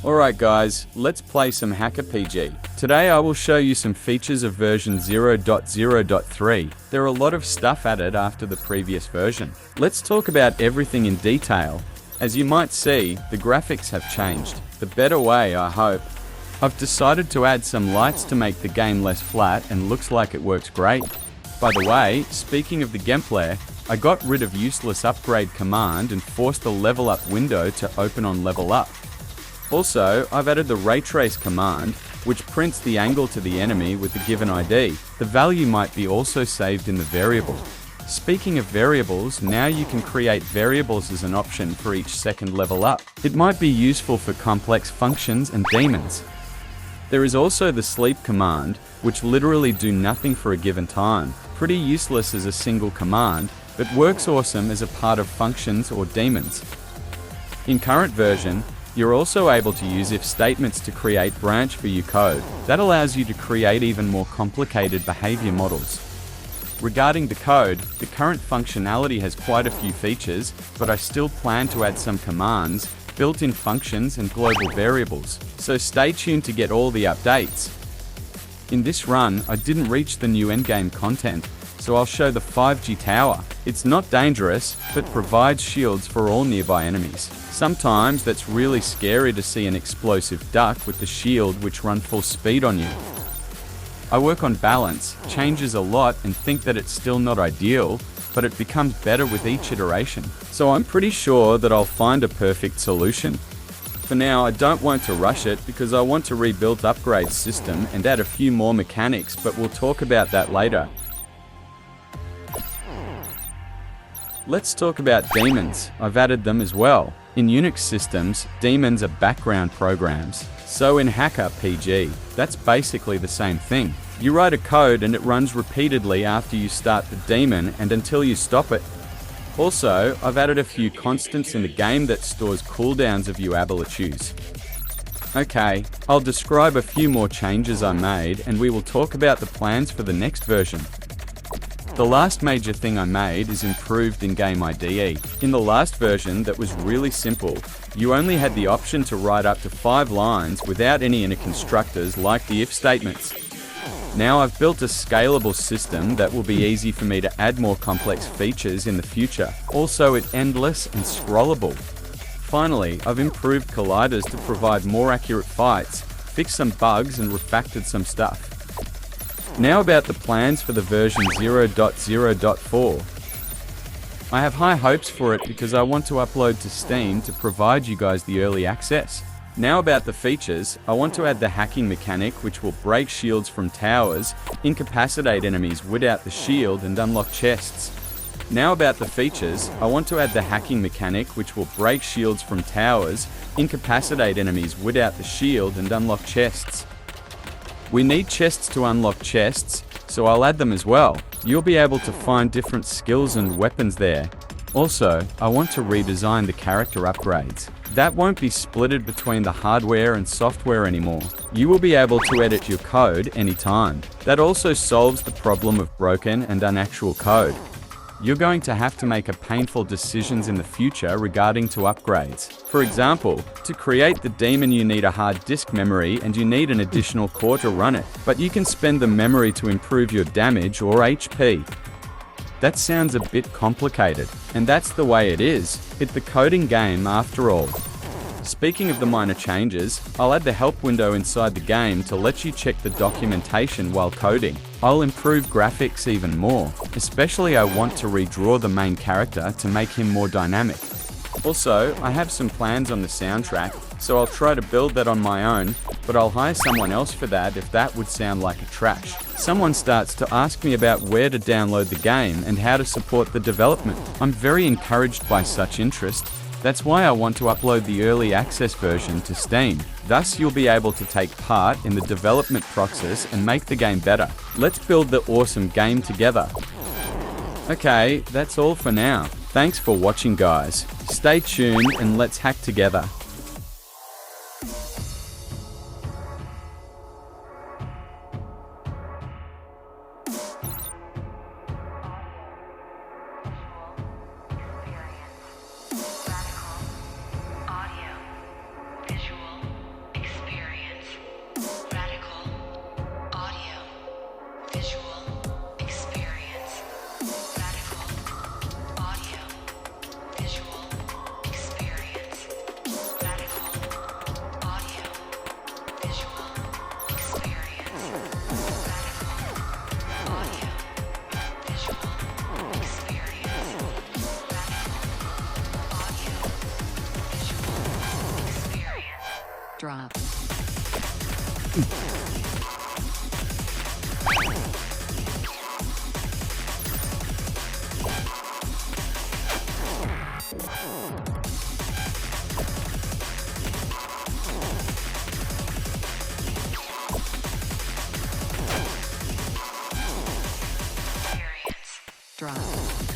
Alright guys, let's play some HackeRPG. Today I will show you some features of version 0.0.3. There are a lot of stuff added after the previous version. Let's talk about everything in detail. As you might see, the graphics have changed. The better way, I hope. I've decided to add some lights to make the game less flat and looks like it works great. By the way, speaking of the gameplay, I got rid of useless upgrade command and forced the level up window to open on level up. Also, I've added the raytrace command, which prints the angle to the enemy with the given ID. The value might be also saved in the variable. Speaking of variables, now you can create variables as an option for each second level up. It might be useful for complex functions and daemons. There is also the sleep command, which literally do nothing for a given time. Pretty useless as a single command, but works awesome as a part of functions or daemons. In current version, you're also able to use if statements to create branch for your code. That allows you to create even more complicated behavior models. Regarding the code, the current functionality has quite a few features, but I still plan to add some commands, built-in functions and global variables, so stay tuned to get all the updates. In this run, I didn't reach the new endgame content, so I'll show the 5G tower. It's not dangerous, but provides shields for all nearby enemies. Sometimes that's really scary to see an explosive duck with the shield which run full speed on you. I work on balance, changes a lot and think that it's still not ideal, but it becomes better with each iteration. So I'm pretty sure that I'll find a perfect solution. For now, I don't want to rush it because I want to rebuild the upgrade system and add a few more mechanics, but we'll talk about that later. Let's talk about daemons. I've added them as well. In Unix systems, daemons are background programs. So in HackeRPG, that's basically the same thing. You write a code and it runs repeatedly after you start the daemon and until you stop it. Also, I've added a few constants in the game that stores cooldowns of your abilities. Okay, I'll describe a few more changes I made and we will talk about the plans for the next version. The last major thing I made is improved in-game IDE. In the last version that was really simple, you only had the option to write up to 5 lines without any inner constructors like the if statements. Now I've built a scalable system that will be easy for me to add more complex features in the future. Also, it's endless and scrollable. Finally, I've improved colliders to provide more accurate fights, fixed some bugs and refactored some stuff. Now about the plans for the version 0.0.4. I have high hopes for it because I want to upload to Steam to provide you guys the early access. Now about the features, I want to add the hacking mechanic which will break shields from towers, incapacitate enemies without the shield and unlock chests. Now about the features, I want to add the hacking mechanic which will break shields from towers, incapacitate enemies without the shield and unlock chests. We need chests to unlock chests, so I'll add them as well. You'll be able to find different skills and weapons there. Also, I want to redesign the character upgrades. That won't be splitted between the hardware and software anymore. You will be able to edit your code anytime. That also solves the problem of broken and unactual code. You're going to have to make painful decisions in the future regarding to upgrades. For example, to create the demon you need a hard disk memory and you need an additional core to run it, but you can spend the memory to improve your damage or HP. That sounds a bit complicated, and that's the way it is. It's the coding game after all. Speaking of the minor changes, I'll add the help window inside the game to let you check the documentation while coding. I'll improve graphics even more, especially I want to redraw the main character to make him more dynamic. Also, I have some plans on the soundtrack, so I'll try to build that on my own, but I'll hire someone else for that if that would sound like a trash. Someone starts to ask me about where to download the game and how to support the development. I'm very encouraged by such interest. That's why I want to upload the early access version to Steam. Thus, you'll be able to take part in the development process and make the game better. Let's build the awesome game together. Okay, that's all for now. Thanks for watching, guys. Stay tuned and let's hack together. Audio, visual, Drop. Drop.